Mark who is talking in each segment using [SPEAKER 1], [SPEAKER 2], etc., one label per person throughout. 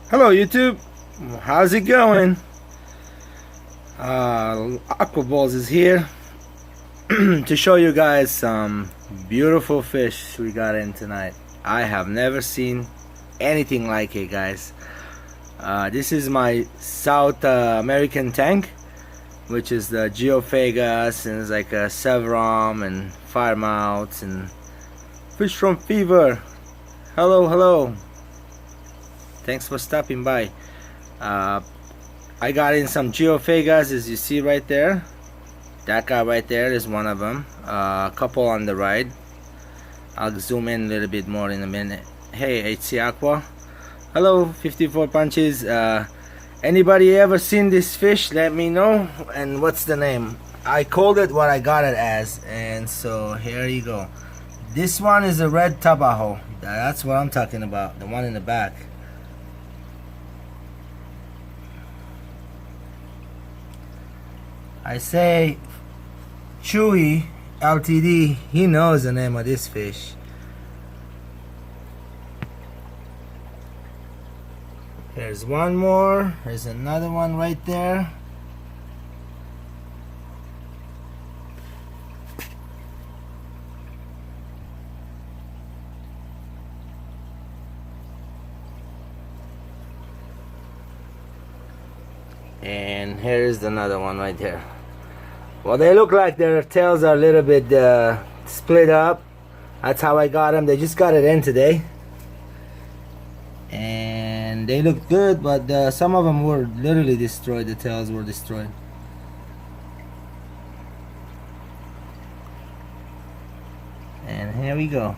[SPEAKER 1] Hello YouTube, how's it going? Aquaballs is here to show you guys some beautiful fish we got in tonight. I have never seen anything like it, guys. This is my South American tank, which is the geophagus, and it's like a Severum and firemouths and fish from fever. Hello. Thanks for stopping by. I got in some geophagus, as you see right there. That guy right there is one of them. A couple on the right. I'll zoom in a little bit more in a minute. Hey, HC Aqua. Hello, 54 punches. Anybody ever seen this fish? Let me know. And what's the name? I called it what I got it as. And so here you go. This one is a red tabajo. That's what I'm talking about. The one in the back. I say Chewy LTD, he knows the name of this fish. There's one more, there's another one right there. And here's another one right there. Well, they look like their tails are a little bit split up. That's how I got them. They just got it in today. And they look good, but some of them were literally destroyed. The tails were destroyed. And here we go.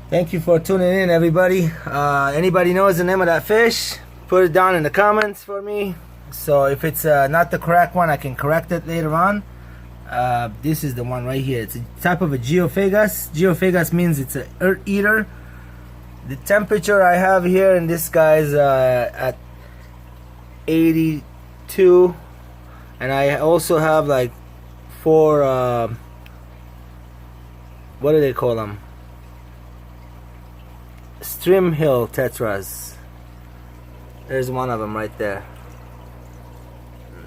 [SPEAKER 1] Thank you for tuning in, everybody. Anybody knows the name of that fish? Put it down in the comments for me. So if it's not the correct one, I can correct it later on. This is the one right here. It's a type of a geophagus. Geophagus means it's an earth eater. The temperature I have here in this guy's at 82, and I also have like 4 what do they call them? Stream hill tetras. There's one of them right there.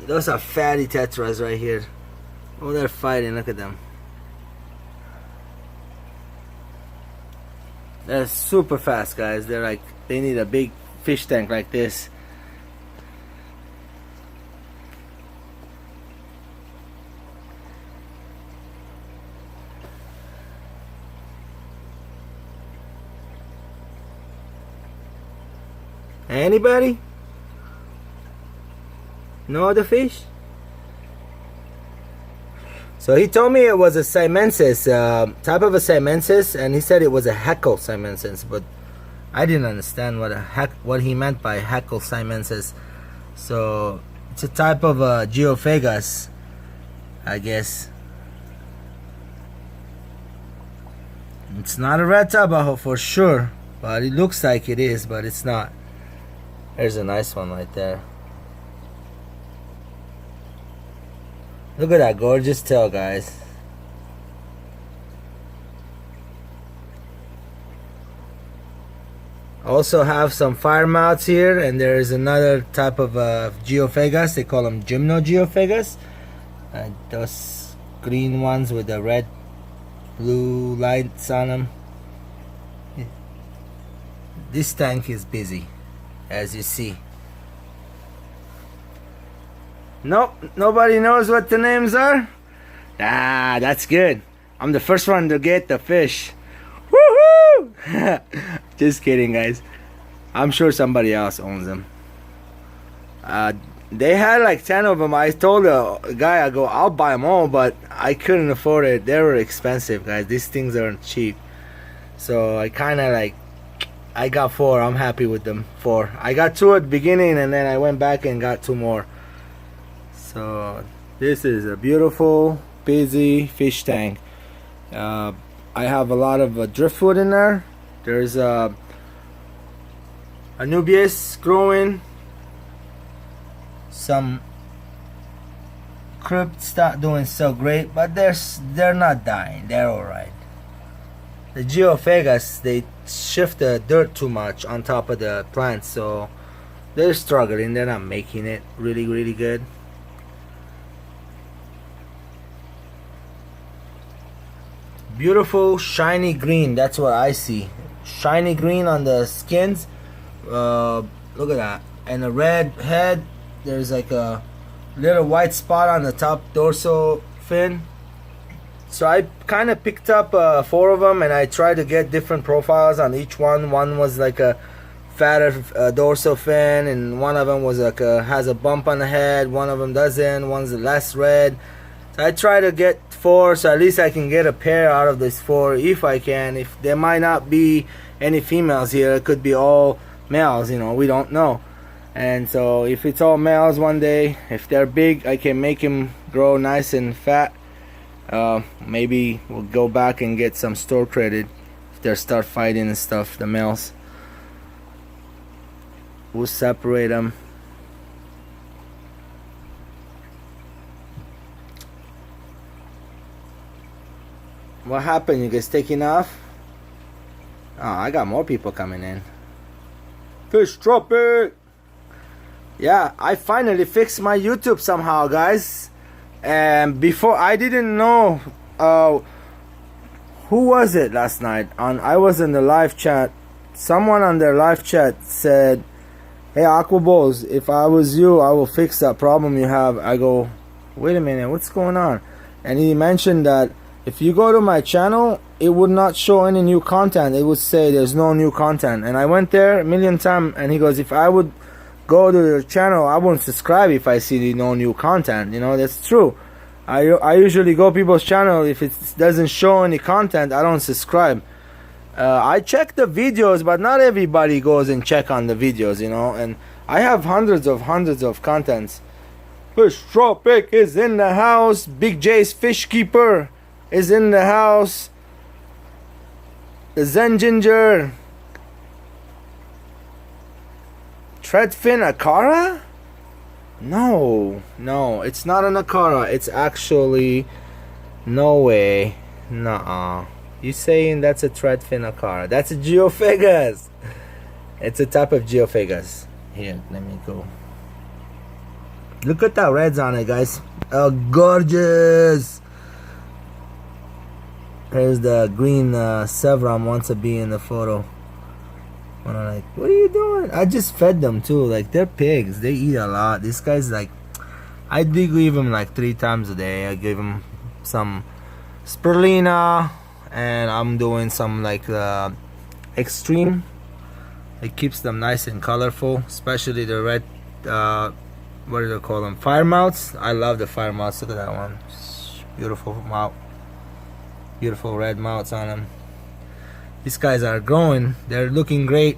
[SPEAKER 1] Those are fatty tetras right here. Oh, they're fighting. Look at them. They're super fast, guys. They're like, they need a big fish tank like this. Anybody? Know the fish? So he told me it was a simensis, type of a simensis, and he said it was a heckel simensis, but I didn't understand what he meant by heckel simensis. So it's a type of a geophagus, I guess. It's not a red tabajo for sure, but it looks like it is, but it's not. There's a nice one right there. Look at that gorgeous tail, guys. Also have some firemouths here, and there is another type of geophagus. They call them gymnogeophagus. Those green ones with the red, blue lights on them. This tank is busy, as you see. Nope, nobody knows what the names are? Ah, that's good. I'm the first one to get the fish. Woohoo! Just kidding, guys. I'm sure somebody else owns them. They had like 10 of them. I told the guy, I go, I'll buy them all, but I couldn't afford it. They were expensive, guys. These things aren't cheap. So I kind of like, I got 4. I'm happy with them. 4. I got 2 at the beginning, and then I went back and got 2 more. So this is a beautiful, busy fish tank. I have a lot of driftwood in there. There's Anubias growing. Some crypts not doing so great, but they're not dying. They're all right. The geophagus, they shift the dirt too much on top of the plants, so they're struggling. They're not making it really good. Beautiful shiny green, that's what I see. Shiny green on the skins. Look at that. And a red head. There's like a little white spot on the top dorsal fin. So I kind of picked up 4 of them, and I tried to get different profiles on each one. One was like a fatter dorsal fin, and one of them was like has a bump on the head. One of them doesn't. One's less red. So I try to get 4, so at least I can get a pair out of this 4 if I can. If there might not be any females here, it could be all males, you know, we don't know. And so if it's all males one day, if they're big, I can make them grow nice and fat. Maybe we'll go back and get some store credit if they start fighting and stuff, the males. We'll separate them. What happened? You guys taking off? Oh, I got more people coming in. Fish tropic! Yeah, I finally fixed my YouTube somehow, guys. And before, I didn't know who was it last night. I was in the live chat. Someone on their live chat said, "Hey Aquaballs, if I was you, I will fix that problem you have." I go, wait a minute, what's going on? And he mentioned that if you go to my channel, it would not show any new content. It would say there's no new content. And I went there a million times, and he goes, if I would go to your channel, I won't subscribe if I see no new content. You know, that's true. I usually go people's channel. If it doesn't show any content, I don't subscribe. I check the videos, but not everybody goes and check on the videos, you know. And I have hundreds of contents. Fish Tropic is in the house. Big J's Fish Keeper is in the house. The Zen Ginger. Threadfin Acara? No, it's not an Acara. It's actually, no way. Nuh-uh. You saying that's a Threadfin Acara? That's a Geophagus. It's a type of Geophagus. Here, let me go. Look at that reds on it, guys. Oh, gorgeous. Here's the green Sevron wants to be in the photo. And I'm like, what are you doing? I just fed them too. Like, they're pigs. They eat a lot. This guy's like, I do give him like 3 times a day. I give him some spirulina, and I'm doing some like extreme. It keeps them nice and colorful, especially the red, what do they call them? Fire mouths. I love the fire mouths. Look at that one. Beautiful mouth. Beautiful red mouths on them. These guys are growing. They're looking great.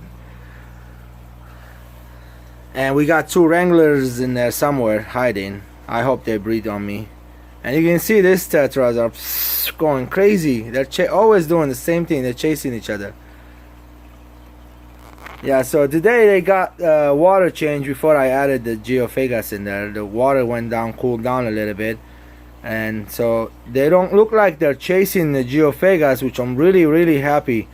[SPEAKER 1] And we got 2 wranglers in there somewhere hiding. I hope they breed on me. And you can see these tetras are going crazy. They're always doing the same thing. They're chasing each other. Yeah, so today they got water change before I added the Geophagus in there. The water went down, cooled down a little bit. And so they don't look like they're chasing the Geophagus, which I'm really happy.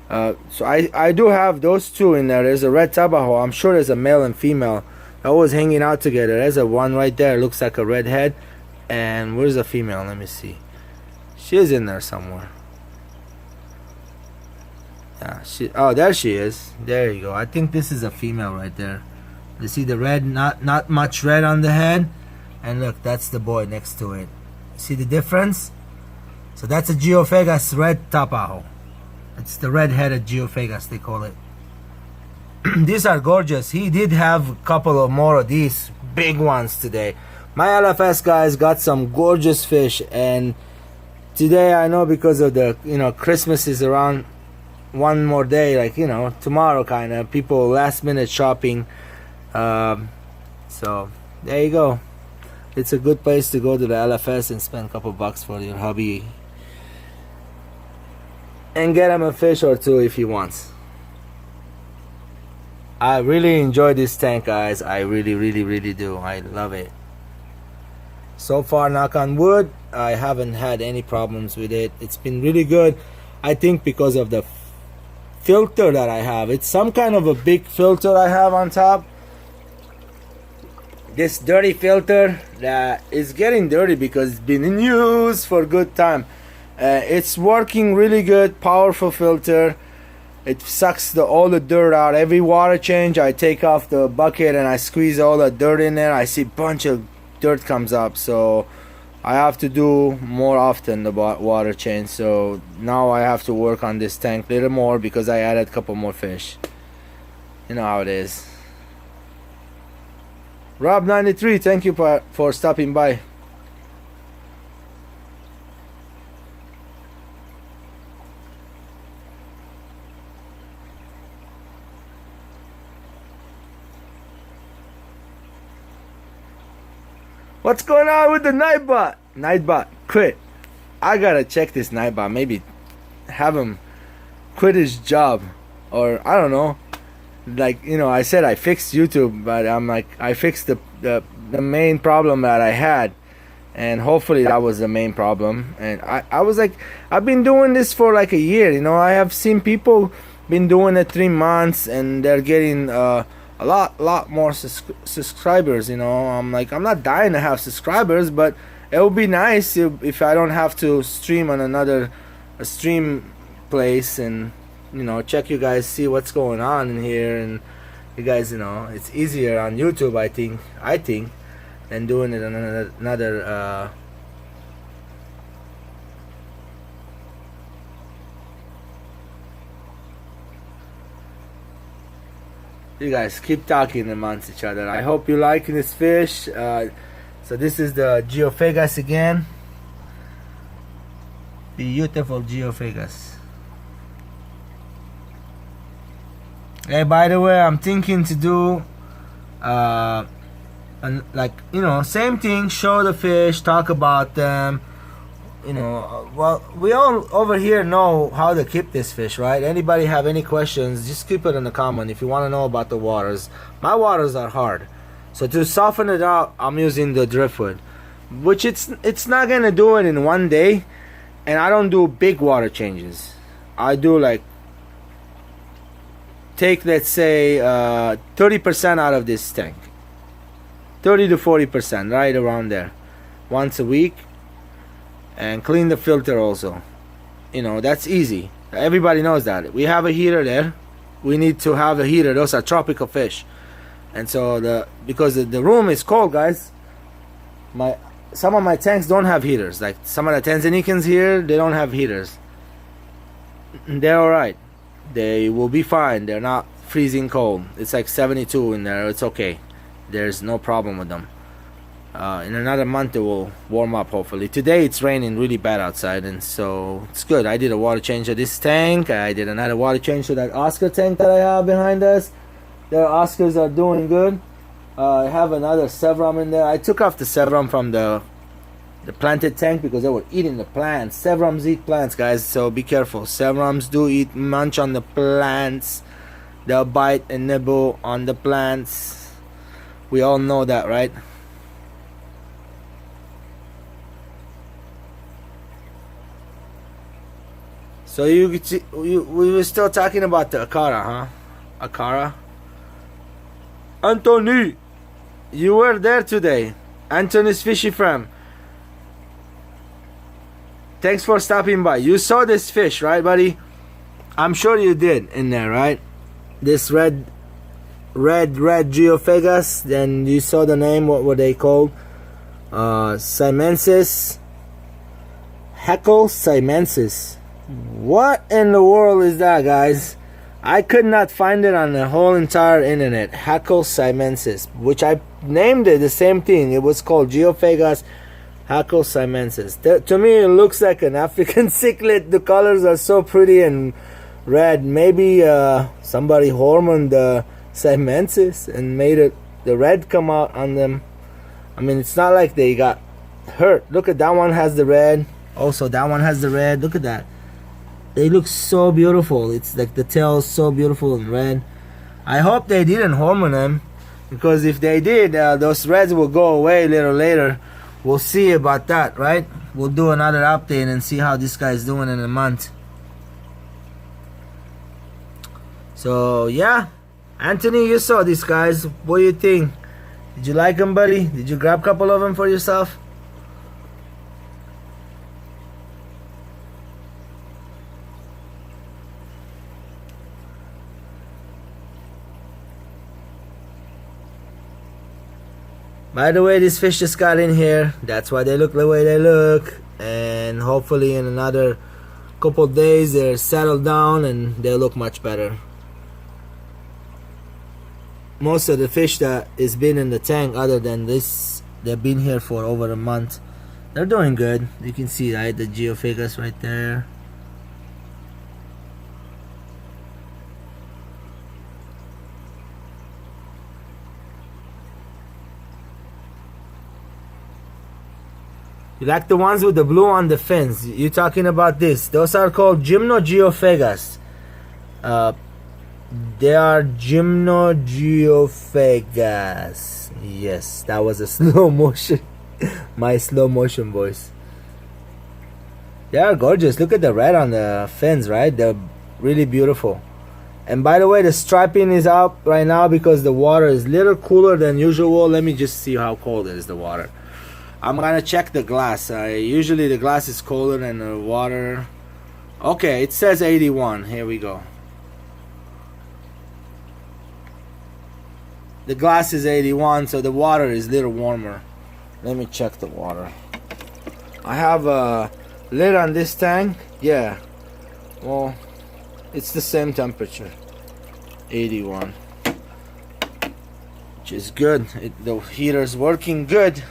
[SPEAKER 1] So I do have those 2 in there. There's a red tabajo. I'm sure there's a male and female. They're always hanging out together. There's a one right there. Looks like a red head. And where's the female? Let me see. She's in there somewhere. Yeah, oh, there she is. There you go. I think this is a female right there. You see the red? Not much red on the head. And look, that's the boy next to it. See the difference? So that's a Geophagus red tapajo. It's the red-headed Geophagus, they call it. These are gorgeous. He did have a couple of more of these big ones today. My LFS guys got some gorgeous fish, and today I know because of the, you know, Christmas is around one more day, like, you know, tomorrow kind of. People last minute shopping. So there you go. It's a good place to go to the LFS and spend a couple bucks for your hubby. And get him a fish or 2 if he wants. I really enjoy this tank, guys. I really do. I love it. So far, knock on wood, I haven't had any problems with it. It's been really good. I think because of the filter that I have. It's some kind of a big filter I have on top. This dirty filter that is getting dirty because it's been in use for a good time. It's working really good, powerful filter. It sucks all the dirt out. Every water change, I take off the bucket and I squeeze all the dirt in there. I see a bunch of dirt comes up, so I have to do more often the water change. So now I have to work on this tank a little more because I added a couple more fish. You know how it is. Rob93, thank you for stopping by. What's going on with the Nightbot? Nightbot, quit. I gotta check this Nightbot. Maybe have him quit his job, or I don't know. Like, you know, I said I fixed YouTube, but I'm like, I fixed the main problem that I had, and hopefully that was the main problem. And I was like, I've been doing this for like a year. You know, I have seen people been doing it 3 months and they're getting a lot more subscribers. You know, I'm like, I'm not dying to have subscribers, but it would be nice if I don't have to stream on another stream place and, you know, check you guys, see what's going on in here. And you guys, you know, it's easier on YouTube, I think than doing it on another you guys keep talking amongst each other. I hope you like this fish. So this is the Geophagus again. Beautiful Geophagus. Hey, by the way, I'm thinking to do like, you know, same thing, show the fish, talk about them. You know, well, we all over here know how to keep this fish, right? Anybody have any questions, just keep it in the comment if you want to know about the waters. My waters are hard, so to soften it out, I'm using the driftwood, which it's not gonna do it in one day. And I don't do big water changes. I do like, take, let's say 30% out of this tank, 30 to 40%, right around there, once a week. And clean the filter also. You know, that's easy. Everybody knows that. We have a heater there. We need to have a heater. Those are tropical fish. And so because the room is cold, guys, some of my tanks don't have heaters. Like some of the Tanzanians here, they don't have heaters. They're alright. They will be fine. They're not freezing cold. It's like 72 in there. It's okay. There's no problem with them. In another month it will warm up, hopefully. Today it's raining really bad outside, and so it's good. I did a water change to this tank. I did another water change to that Oscar tank that I have behind us. The Oscars are doing good. I have another Sevrum in there. I took off the Sevrum from the planted tank because they were eating the plants. Sevrums eat plants, guys, so be careful. Sevrums do munch on the plants. They'll bite and nibble on the plants. We all know that, right? So we were still talking about the Acara, huh? Acara? Anthony, you were there today. Anthony's Fishy Farm. Thanks for stopping by. You saw this fish, right, buddy? I'm sure you did in there, right? This red Geophagus. Then you saw the name. What were they called? Simensis. Heckelii. What in the world is that, guys? I could not find it on the whole entire internet. Heckelii, which I named it the same thing. It was called Geophagus Heckelii. To me, it looks like an African cichlid. The colors are so pretty and red. Maybe somebody hormoned the Simensis and made the red come out on them. I mean, it's not like they got hurt. Look at that one, has the red. Also, that one has the red. Look at that. They look so beautiful. It's like the tail is so beautiful and red. I hope they didn't hormone them, because if they did, those reds will go away a little later. We'll see about that, right? We'll do another update and see how this guy is doing in a month. So yeah, Anthony, you saw these guys. What do you think? Did you like them, buddy? Did you grab a couple of them for yourself? By the way, this fish just got in here. That's why they look the way they look. And hopefully in another couple of days they're settled down and they'll look much better. Most of the fish that is been in the tank, other than this, they've been here for over a month. They're doing good. You can see, right, the geophagus right there. You like the ones with the blue on the fins? You're talking about this. Those are called gymnogeophagus. They are gymnogeophagus. Yes, that was a slow motion. My slow motion voice. They are gorgeous. Look at the red on the fins, right? They're really beautiful. And by the way, the striping is up right now because the water is a little cooler than usual. Let me just see how cold is the water. I'm gonna check the glass. Usually the glass is colder than the water. Okay, it says 81. Here we go. The glass is 81, so the water is a little warmer. Let me check the water. I have a lid on this tank. Yeah, well, it's the same temperature, 81, which is good. The heater's working good.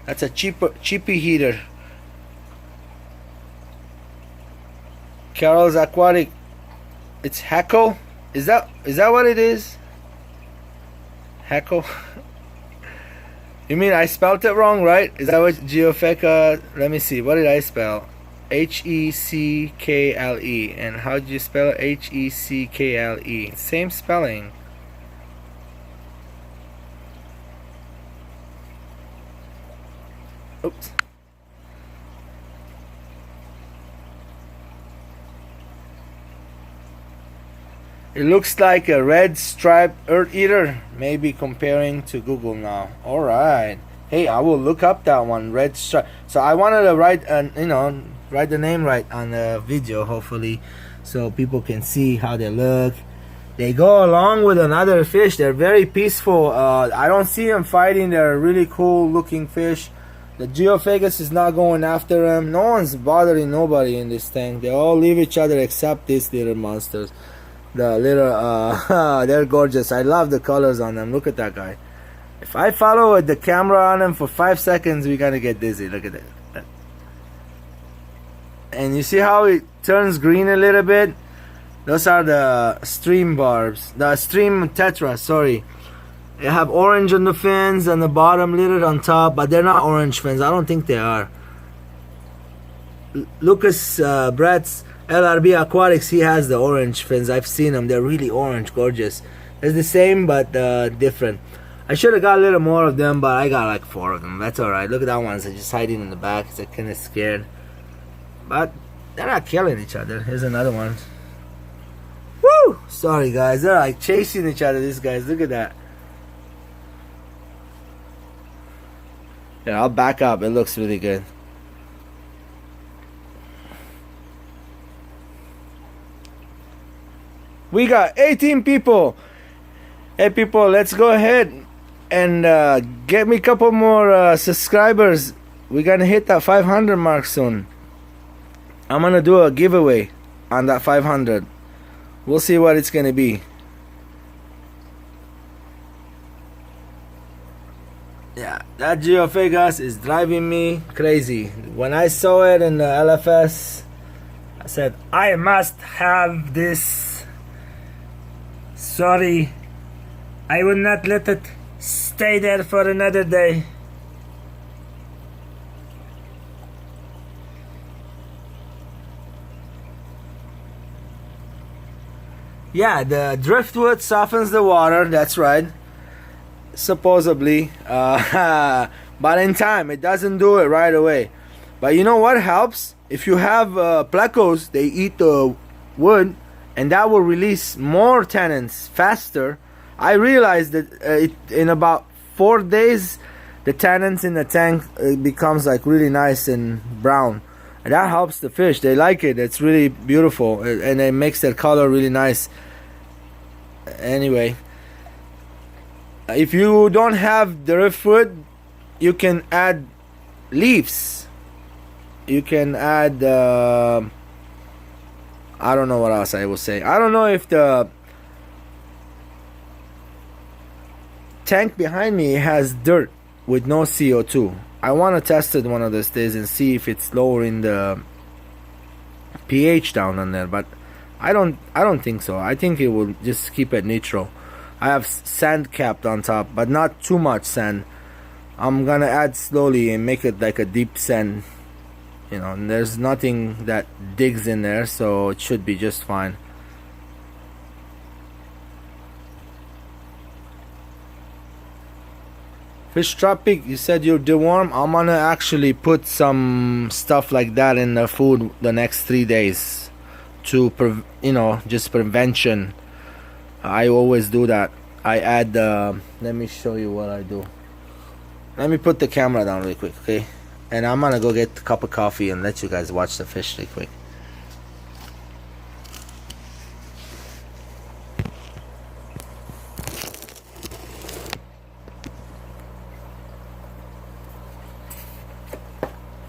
[SPEAKER 1] That's a cheapy heater. Carol's Aquatic. It's Heckel. Is that what it is? Heckel. You mean I spelled it wrong, right? Is that what geophagus? Let me see. What did I spell? H-E-C-K-L-E. And how did you spell it? H-E-C-K-L-E. Same spelling. Oops. It looks like a red striped earth eater, maybe comparing to Google now. Alright. Hey, I will look up that one, red stripe. So I wanted to write write the name right on the video, hopefully, so people can see how they look. They go along with another fish. They're very peaceful. I don't see them fighting. They're really cool looking fish. The geophagus is not going after them. No one's bothering nobody in this tank. They all leave each other except these little monsters. The little, they're gorgeous. I love the colors on them. Look at that guy. If I follow with the camera on them for 5 seconds, we're gonna get dizzy. Look at that. And you see how it turns green a little bit? Those are the stream barbs. The stream tetra, sorry. They have orange on the fins and the bottom, little on top, but they're not orange fins. I don't think they are. Lucas Brett's LRB Aquatics, he has the orange fins. I've seen them. They're really orange, gorgeous. It's the same, but different. I should have got a little more of them, but I got like 4 of them. That's alright. Look at that one. They're just hiding in the back. It's kind of scared. But they're not killing each other. Here's another one. Woo! Sorry, guys. They're like chasing each other, these guys. Look at that. Yeah, I'll back up. It looks really good. We got 18 people. Hey, people, let's go ahead and get me a couple more subscribers. We're gonna hit that 500 mark soon. I'm gonna do a giveaway on that 500. We'll see what it's gonna be. Yeah, that geophagus is driving me crazy. When I saw it in the LFS, I said, I must have this. Sorry, I will not let it stay there for another day. Yeah, the driftwood softens the water, that's right. Supposedly. But in time, it doesn't do it right away. But you know what helps? If you have plecos, they eat the wood, and that will release more tannins faster. I realized that in about 4 days, the tannins in the tank becomes like really nice and brown. And that helps the fish. They like it. It's really beautiful, and it makes their color really nice. Anyway, if you don't have the driftwood, you can add leaves. You can add I don't know what else I will say. I don't know if the tank behind me has dirt with no CO2. I want to test it one of these days and see if it's lowering the pH down on there, but I don't think so. I think it will just keep it neutral. I have sand capped on top, but not too much sand. I'm gonna add slowly and make it like a deep sand, you know, and there's nothing that digs in there, so it should be just fine. Fish Tropic, you said you deworm. I'm gonna actually put some stuff like that in the food the next 3 days to you know, just prevention. I always do that. I add let me show you what I do. Let me put the camera down really quick, okay? And I'm gonna go get a cup of coffee and let you guys watch the fish really quick.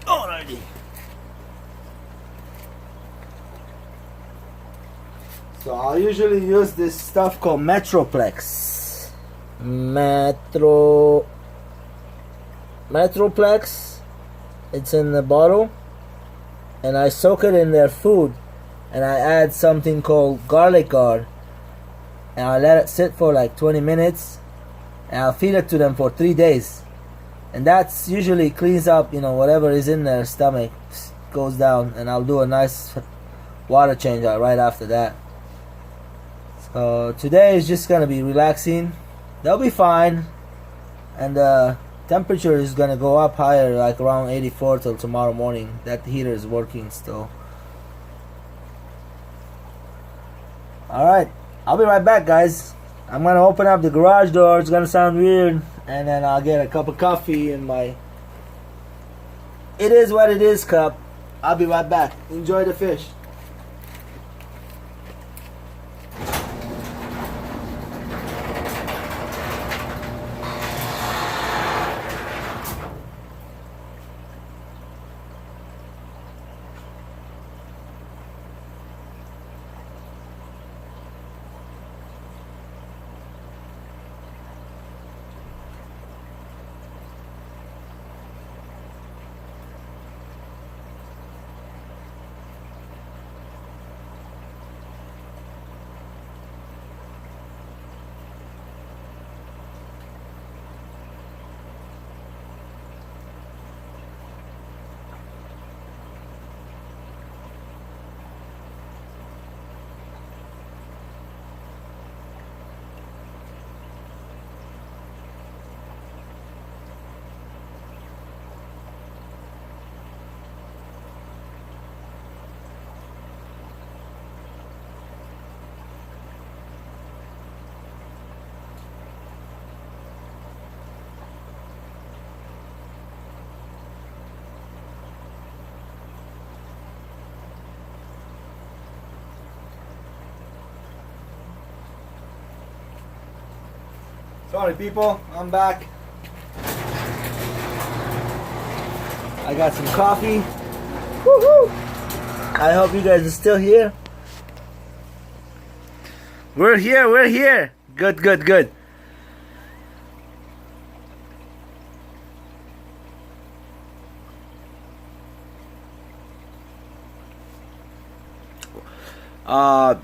[SPEAKER 1] Alrighty. So I'll usually use this stuff called Metroplex. Metroplex. It's in the bottle, and I soak it in their food, and I add something called garlic guard, and I let it sit for like 20 minutes, and I'll feed it to them for 3 days, and that's usually cleans up, you know, whatever is in their stomach goes down, and I'll do a nice water change out right after that. So today is just gonna be relaxing. They'll be fine, and temperature is gonna go up higher, like around 84 till tomorrow morning. That heater is working still. Alright, I'll be right back, guys. I'm gonna open up the garage door. It's gonna sound weird, and then I'll get a cup of coffee in my "it is what it is" cup. I'll be right back. Enjoy the fish. Sorry people, I'm back. I got some coffee. Woohoo! I hope you guys are still here. We're here. Good.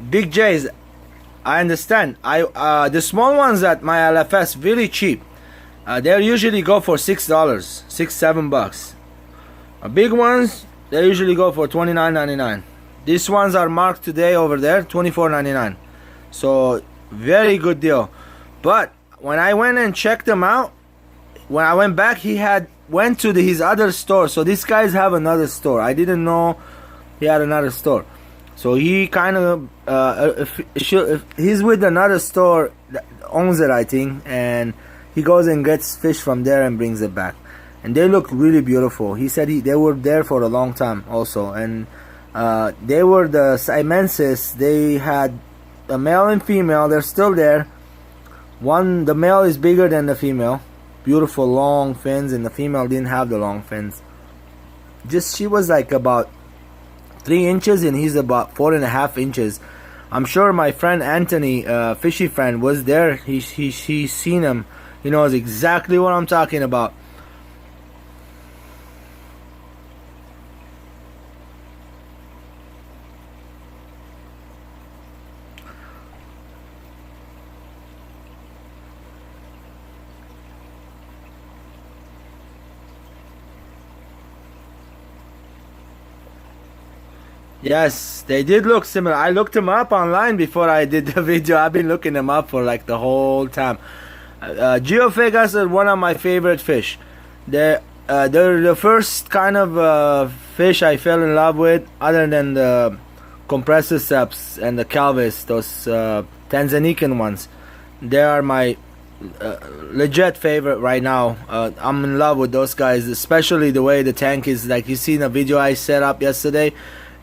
[SPEAKER 1] Big J's, I understand. The small ones at my LFS really cheap. They usually go for $6, $7. Big ones, they usually go for $29.99. These ones are marked today over there, $24.99. So very good deal. But when I went and checked him out, when I went back, he had went to his other store. So these guys have another store. I didn't know he had another store. So he kind of if he's with another store that owns it, I think, and he goes and gets fish from there and brings it back, and they look really beautiful. He said they were there for a long time also, and they were the Siamensis. They had a male and female. They're still there. The male is bigger than the female, beautiful long fins, and the female didn't have the long fins. She was like about 3 inches and he's about 4.5 inches. I'm sure my friend Anthony, fishy friend, was there. He's seen him. He knows exactly what I'm talking about. Yes, they did look similar. I looked them up online before I did the video. I've been looking them up for like the whole time. Geophagus are one of my favorite fish. They're the first kind of fish I fell in love with, other than the compressiceps and the calvis, those Tanzanican ones. They are my legit favorite right now. I'm in love with those guys, especially the way the tank is. Like you see in the video I set up yesterday.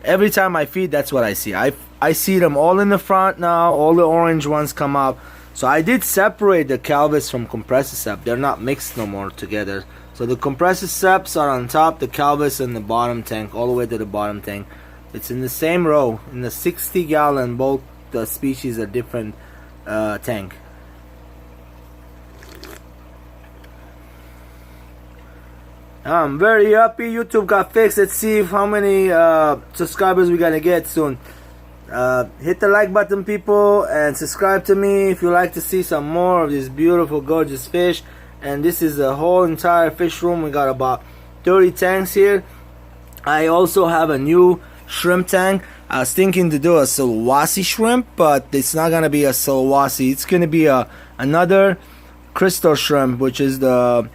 [SPEAKER 1] Every time I feed, that's what I see. I see them all in the front now. All the orange ones come up. So I did separate the calvis from compressiceps. They're not mixed no more together. So the compressiceps are on top, the calvis in the bottom tank, all the way to the bottom tank. It's in the same row. In the 60-gallon, both the species are different tank. I'm very happy YouTube got fixed. Let's see how many subscribers we're gonna get soon. Hit the like button, people, and subscribe to me if you like to see some more of this beautiful, gorgeous fish. And this is the whole entire fish room. We got about 30 tanks here. I also have a new shrimp tank. I was thinking to do a Sulawesi shrimp, but it's not gonna be a Sulawesi. It's gonna be another crystal shrimp, which is the,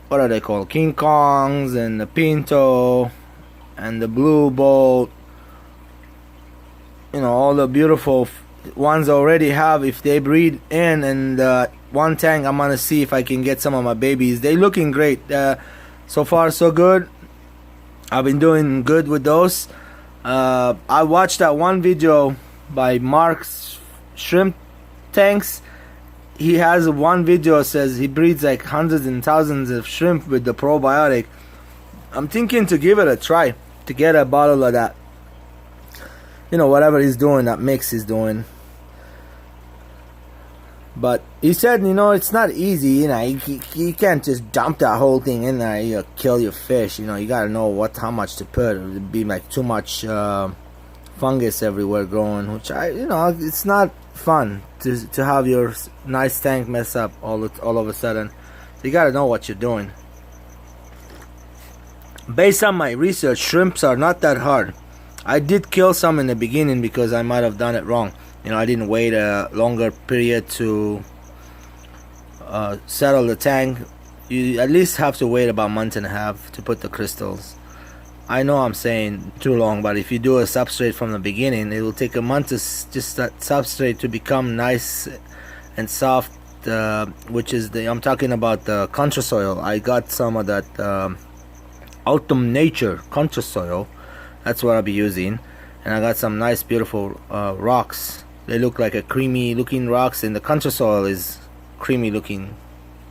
[SPEAKER 1] what are they called? King Kongs and the Pinto and the Blue Bolt. You know, all the beautiful ones I already have. If they breed in, and one tank, I'm gonna see if I can get some of my babies. They looking great. So far so good. I've been doing good with those. I watched that one video by Mark's shrimp tanks. He has one video, says he breeds like hundreds and thousands of shrimp with the probiotic. I'm thinking to give it a try, to get a bottle of that. You know, whatever he's doing, that mix he's doing. But he said, you know, it's not easy. You know, you can't just dump that whole thing in there. You kill your fish. You know, you gotta know how much to put. It would be like too much fungus everywhere growing, which it's not fun to have your nice tank mess up all of a sudden. So you gotta know what you're doing. Based on my research, shrimps are not that hard. I did kill some in the beginning because I might have done it wrong. You know, I didn't wait a longer period to settle the tank. You at least have to wait about a month and a half to put the crystals. I know I'm saying too long, but if you do a substrate from the beginning, it will take a month to just that substrate to become nice and soft, which is I'm talking about the contra soil. I got some of that Autumn Nature contra soil. That's what I'll be using. And I got some nice beautiful rocks. They look like a creamy looking rocks, and the contra soil is creamy looking,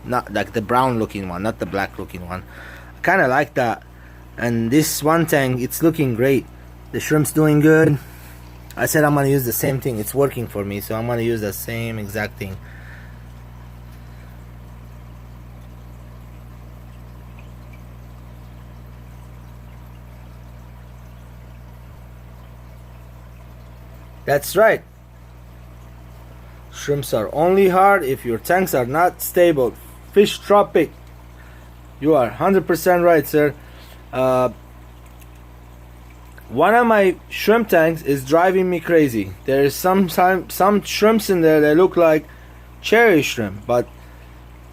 [SPEAKER 1] not like the brown looking one, not the black looking one. I kind of like that. And this one tank, it's looking great. The shrimp's doing good. I said I'm gonna use the same thing. It's working for me, so I'm gonna use the same exact thing. That's right. Shrimps are only hard if your tanks are not stable. Fish tropic. You are 100% right, sir. One of my shrimp tanks is driving me crazy. There's some shrimps in there that look like cherry shrimp, but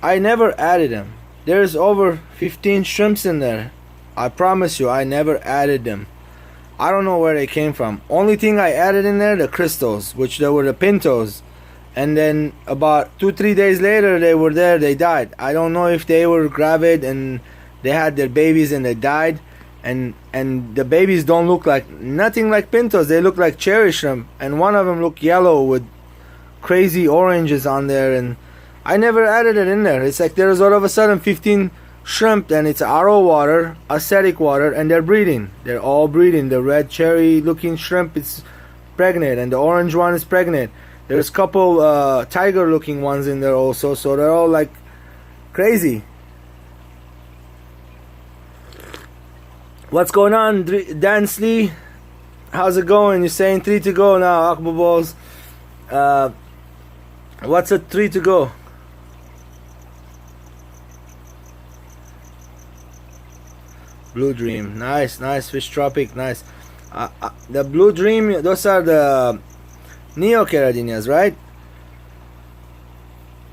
[SPEAKER 1] I never added them. There's over 15 shrimps in there. I promise you, I never added them. I don't know where they came from. Only thing I added in there, the crystals, which they were the pintos. And then about 2-3 days later, they were there, they died. I don't know if they were gravid and they had their babies and they died. And the babies don't look like, nothing like pintos. They look like cherry shrimp. And one of them looked yellow with crazy oranges on there. And I never added it in there. It's like there's all of a sudden 15 shrimp, and it's RO water, acidic water, and they're breeding. They're all breeding. The red cherry looking shrimp is pregnant, and the orange one is pregnant. There's a couple tiger looking ones in there also, so they're all like crazy. What's going on, Dan Slee? How's it going? You're saying 3 to go now, Akbar Balls. What's a 3 to go? Blue Dream, nice, nice. Fish Tropic, nice. The Blue Dream, those are the neocaridinias, right?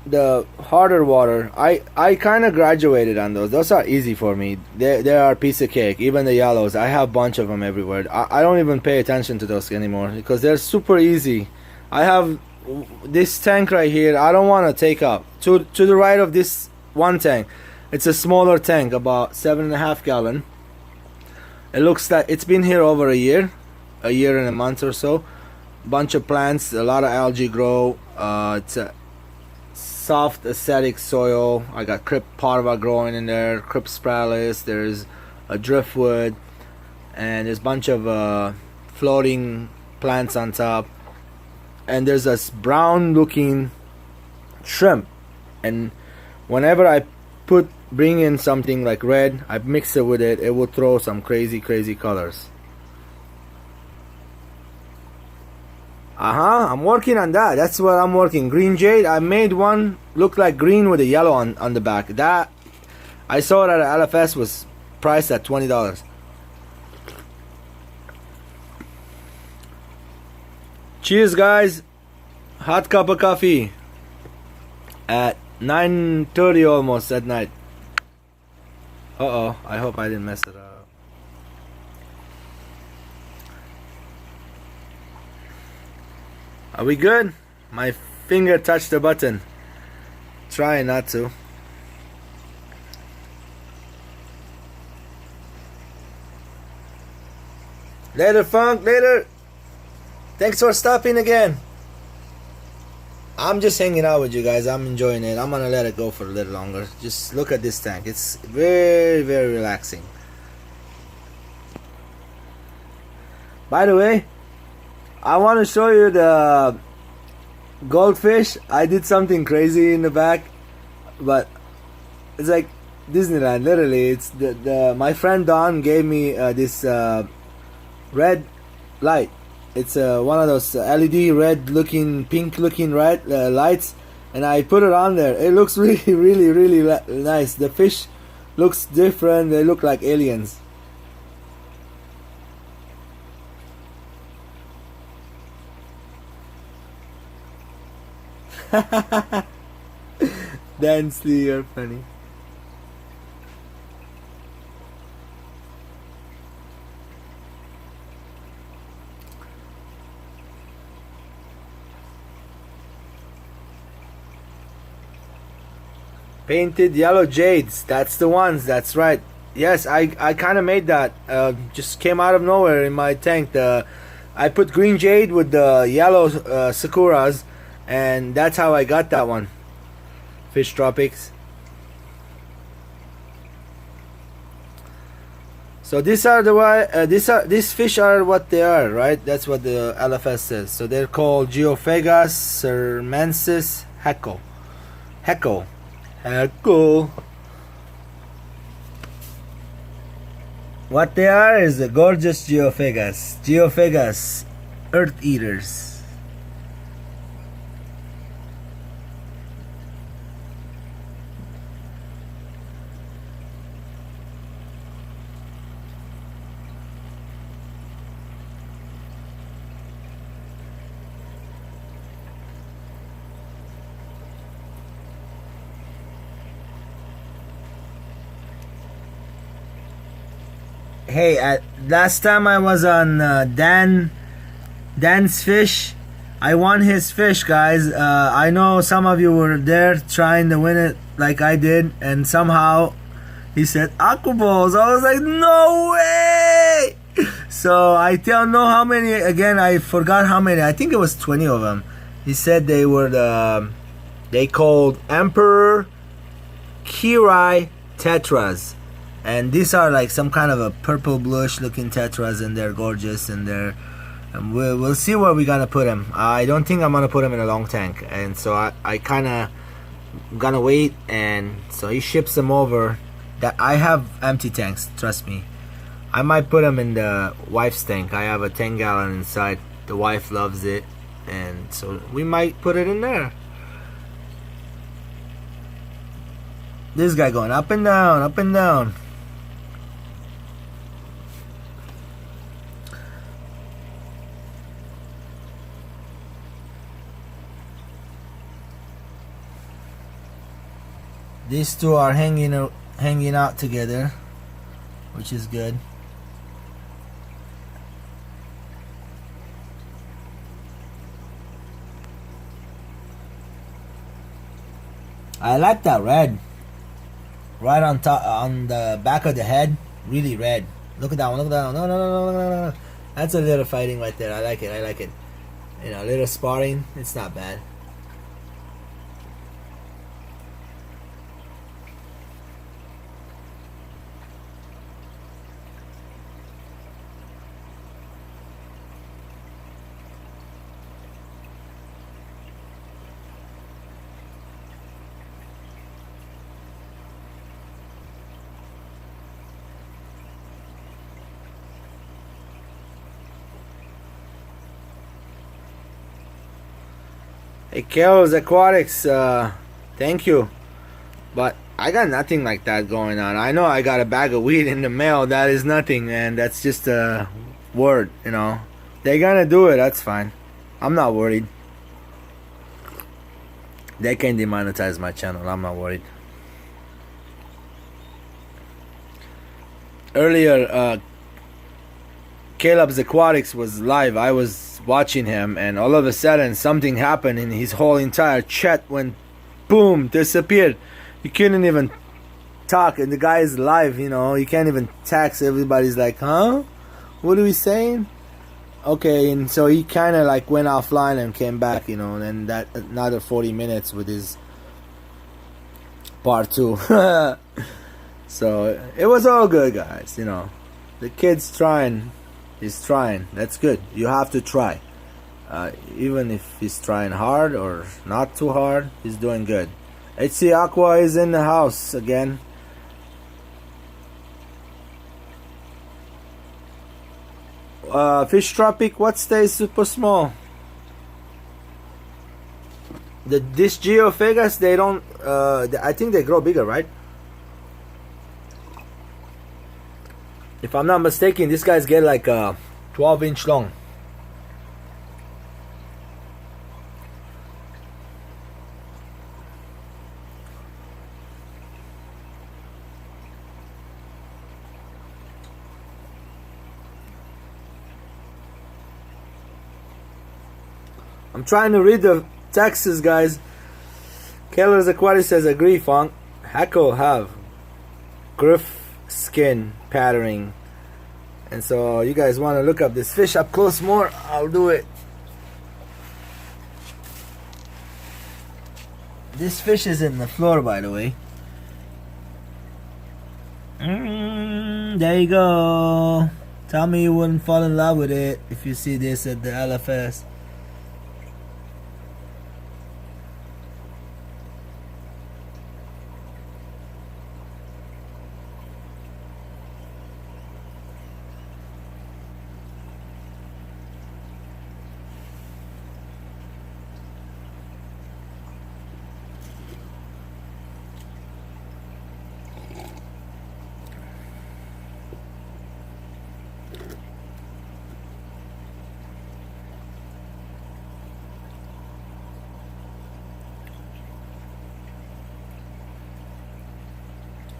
[SPEAKER 1] The harder water. I kind of graduated on those. Those are easy for me. They are a piece of cake. Even the yellows, I have a bunch of them everywhere. I don't even pay attention to those anymore because they're super easy. I have this tank right here. I don't want to take up to the right of this one tank. It's a smaller tank, about 7.5 gallon. It looks like it's been here over a year and a month or so. Bunch of plants, a lot of algae grow. It's a soft acidic soil. I got crypt parva growing in there, crypt spiralis. There's a driftwood, and there's a bunch of floating plants on top. And there's this brown looking shrimp. And whenever I bring in something like red, I mix it with it, it will throw some crazy colors. I'm working on that. That's what I'm working. Green jade, I made one look like green with a yellow on the back. That I saw it at LFS, was priced at $20. Cheers guys. Hot cup of coffee at 9:30 almost at night. Uh-oh, I hope I didn't mess it up. Are we good? My finger touched the button. Trying not to. Later, Funk, later. Thanks for stopping again. I'm just hanging out with you guys. I'm enjoying it. I'm gonna let it go for a little longer. Just look at this tank. It's very relaxing. By the way, I want to show you the goldfish. I did something crazy in the back, but it's like Disneyland. Literally, it's my friend Don gave me this red light. It's one of those LED red looking, pink looking red lights, and I put it on there. It looks really nice. The fish looks different. They look like aliens. Dancely, you're funny. Painted yellow jades, that's the ones, that's right. Yes, I kind of made that, just came out of nowhere in my tank. I put green jade with the yellow sakuras, and that's how I got that one. Fish Tropics. So these fish are what they are, right? That's what the LFS says. So they're called Geophagus sermensis heckel. What they are is the gorgeous Geophagus earth eaters. Hey, last time I was on Dan's fish, I won his fish, guys. I know some of you were there trying to win it like I did, and somehow he said aqua balls. I was like, no way! So I don't know how many. Again, I forgot how many. I think it was 20 of them. He said they were they called Emperor Kiri tetras, and these are like some kind of a purple bluish looking tetras, and they're gorgeous, and and we'll see where we gotta put them. I don't think I'm gonna put them in a long tank, and so I kind of gonna wait. And so he ships them over. That I have empty tanks, trust me. I might put them in the wife's tank. I have a 10-gallon inside. The wife loves it, and so we might put it in there. This guy going up and down, up and down. These two are hanging out together, which is good. I like that red. Right on top, on the back of the head, really red. Look at that one, look at that one. No, no, no, no, no, no. That's a little fighting right there. I like it, I like it. You know, a little sparring, it's not bad. Hey, Kel's Aquatics, thank you. But I got nothing like that going on. I know I got a bag of weed in the mail. That is nothing, man. That's just a word, you know. They're gonna do it, that's fine. I'm not worried. They can demonetize my channel, I'm not worried. Earlier, Caleb's Aquatics was live. I was watching him, and all of a sudden something happened, and his whole entire chat went boom, disappeared. You couldn't even talk, and the guy is live, you know. You can't even text. Everybody's like, huh? What are we saying? Okay, and so he kind of like went offline and came back, you know, and then that another 40 minutes with his part 2. So it was all good, guys, you know. The kid's trying. He's trying. That's good. You have to try. Even if he's trying hard or not too hard, he's doing good. HC Aqua is in the house again. Fish Tropic, what stays super small? This Geophagus, they don't, I think they grow bigger, right? If I'm not mistaken, these guys get like 12-inch long. I'm trying to read the texts, guys. Keller's Aquarius says, agree, Funk. Heckel have griff skin patterning. And so you guys want to look up this fish up close more, I'll do it. This fish is in the floor, by the way. There you go. Tell me you wouldn't fall in love with it if you see this at the LFS.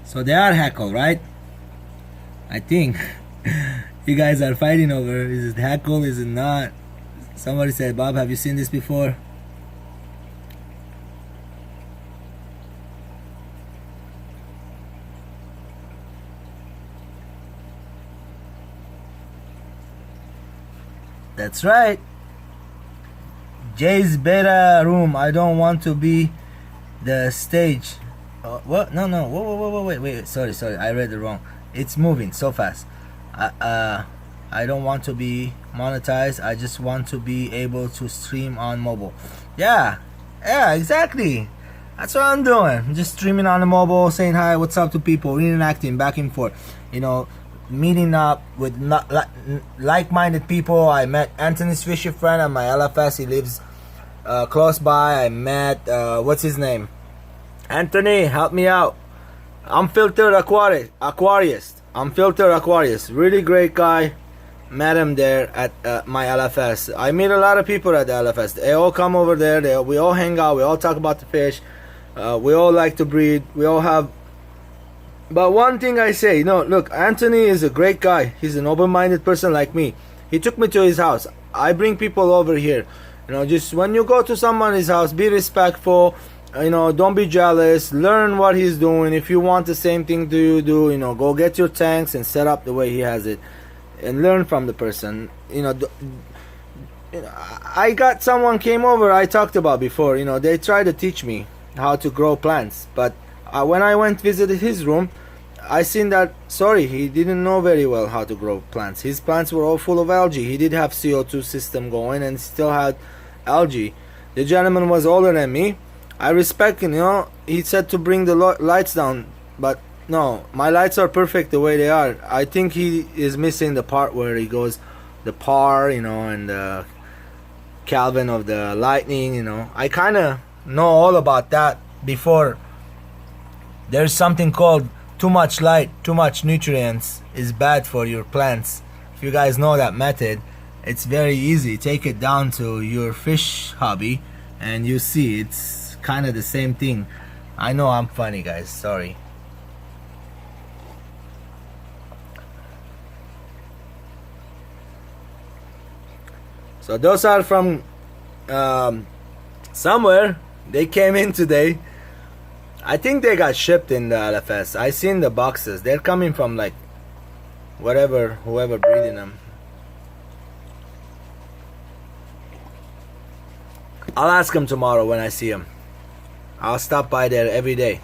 [SPEAKER 1] So they are Heckel, right? I think. You guys are fighting over, is it hackle, is it not? Somebody said, Bob, have you seen this before? That's right. Jay's beta room. I don't want to be the stage. What? No, no. Whoa, wait. Sorry. I read it wrong. It's moving so fast. I don't want to be monetized. I just want to be able to stream on mobile. Yeah, exactly. That's what I'm doing. I'm just streaming on the mobile, saying hi, what's up to people, interacting back and forth. You know, meeting up with like-minded people. I met Anthony's fishy friend at my LFS. He lives close by. I met what's his name? Anthony, help me out. Unfiltered Aquarius. Unfiltered Aquarius. Really great guy. Met him there at my LFS. I meet a lot of people at the LFS. They all come over there. We all hang out. We all talk about the fish. We all like to breed. We all have. But one thing I say, no, look, Anthony is a great guy. He's an open-minded person like me. He took me to his house. I bring people over here. You know, just when you go to someone's house, be respectful. You know, don't be jealous. Learn what he's doing. If you want the same thing you do, you know, go get your tanks and set up the way he has it, and learn from the person. You know, I got someone came over. I talked about before. You know, they tried to teach me how to grow plants, but when I went visited his room, I seen that sorry, he didn't know very well how to grow plants. His plants were all full of algae. He did have CO2 system going and still had algae. The gentleman was older than me. I respect him, you know. He said to bring the lights down, but no, my lights are perfect the way they are. I think he is missing the part where he goes the par, you know, and the Kelvin of the lightning, you know. I kind of know all about that before. There's something called too much light, too much nutrients is bad for your plants. If you guys know that method, it's very easy. Take it down to your fish hobby and you see it's kind of the same thing. I know I'm funny, guys, sorry. So those are from somewhere. They came in today. I think they got shipped in the LFS. I seen the boxes. They're coming from like whoever breeding them. I'll ask him tomorrow when I see him. I'll stop by there every day.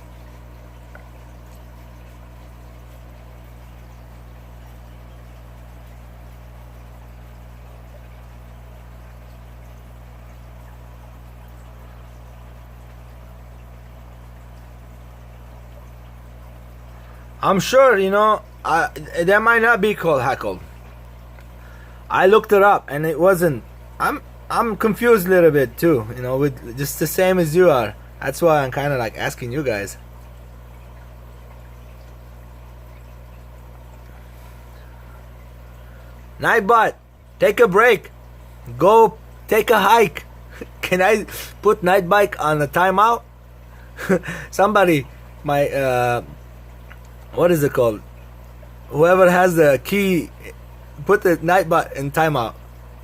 [SPEAKER 1] I'm sure, you know, that might not be called hackle. I looked it up and it wasn't. I'm confused a little bit too, you know, with just the same as you are. That's why I'm kind of like asking you guys. Nightbot, take a break. Go take a hike. Can I put Nightbike on a timeout? Somebody, my what is it called? Whoever has the key, put the Nightbot in timeout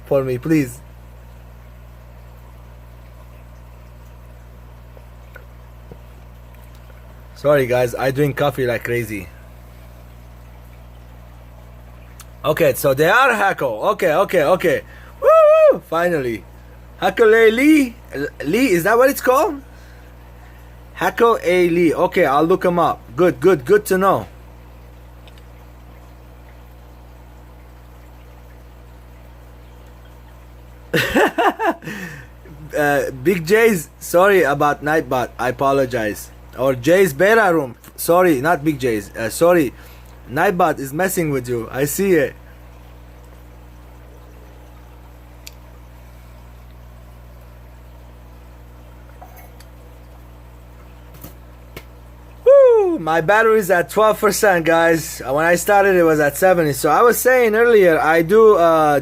[SPEAKER 1] for me, please. Sorry guys, I drink coffee like crazy. Okay, so they are hackle. Okay. Woo! Finally. Heckelii. Lee, is that what it's called? Heckelii. Okay, I'll look them up. Good to know. Big J's, sorry about Nightbot. I apologize. Or Jay's beta room. Sorry, not Big J's. Sorry. Nightbot is messing with you. I see it. Woo! My battery is at 12%, guys. When I started, it was at 70. So I was saying earlier, I do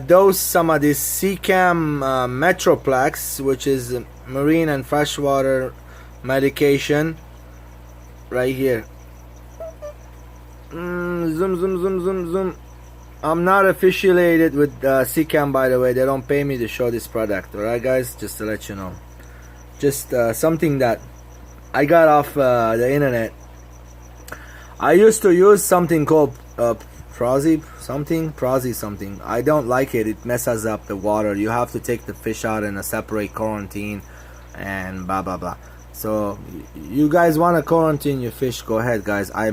[SPEAKER 1] dose some of this Seacam Metroplex, which is marine and freshwater medication. Right here. Zoom. I'm not affiliated with Seacam, by the way. They don't pay me to show this product. Alright guys, just to let you know. Just something that I got off the internet. I used to use something called Prozzy something. I don't like it. It messes up the water. You have to take the fish out in a separate quarantine and blah blah blah. So you guys want to quarantine your fish, go ahead guys. I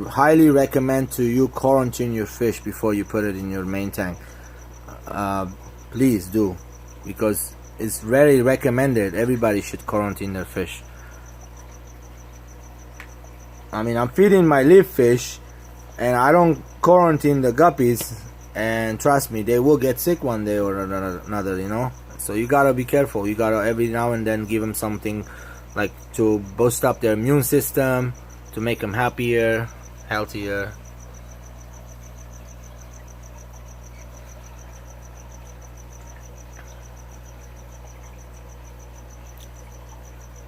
[SPEAKER 1] highly recommend to you quarantine your fish before you put it in your main tank. Please do, because it's very recommended. Everybody should quarantine their fish. I mean, I'm feeding my live fish and I don't quarantine the guppies, and trust me, they will get sick one day or another, you know. So you gotta be careful. You gotta every now and then give them something like to boost up their immune system, to make them happier, healthier.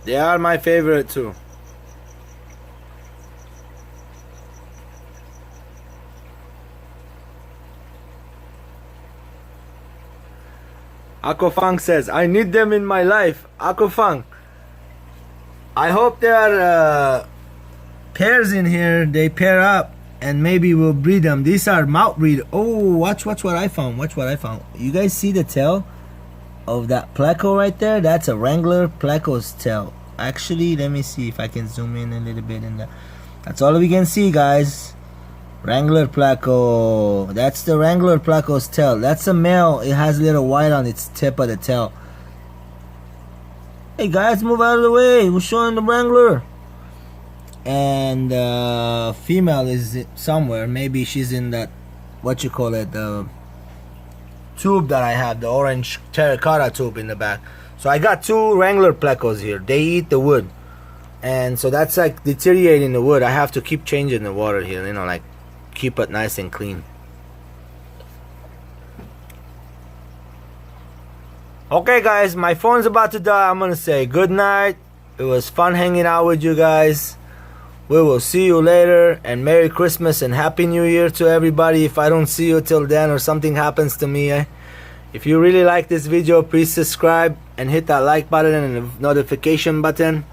[SPEAKER 1] They are my favorite too. Akofang says, I need them in my life. Akofang, I hope there are pairs in here. They pair up and maybe we'll breed them. These are mouth breed. Oh, watch what I found. Watch what I found. You guys see the tail of that pleco right there? That's a Wrangler pleco's tail. Actually, let me see if I can zoom in a little bit. That's all we can see, guys. Wrangler pleco. That's the Wrangler pleco's tail. That's a male. It has a little white on its tip of the tail. Hey guys, move out of the way. We're showing the Wrangler. And female is somewhere. Maybe she's in that, what you call it, the tube that I have, the orange terracotta tube in the back. So I got two Wrangler plecos here. They eat the wood, and so that's like deteriorating the wood. I have to keep changing the water here, you know, like keep it nice and clean. Okay guys, my phone's about to die. I'm gonna say good night. It was fun hanging out with you guys. We will see you later, and Merry Christmas and Happy New Year to everybody if I don't see you till then or something happens to me. If you really like this video, please subscribe and hit that like button and the notification button,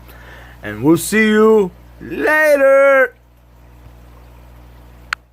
[SPEAKER 1] and we'll see you later.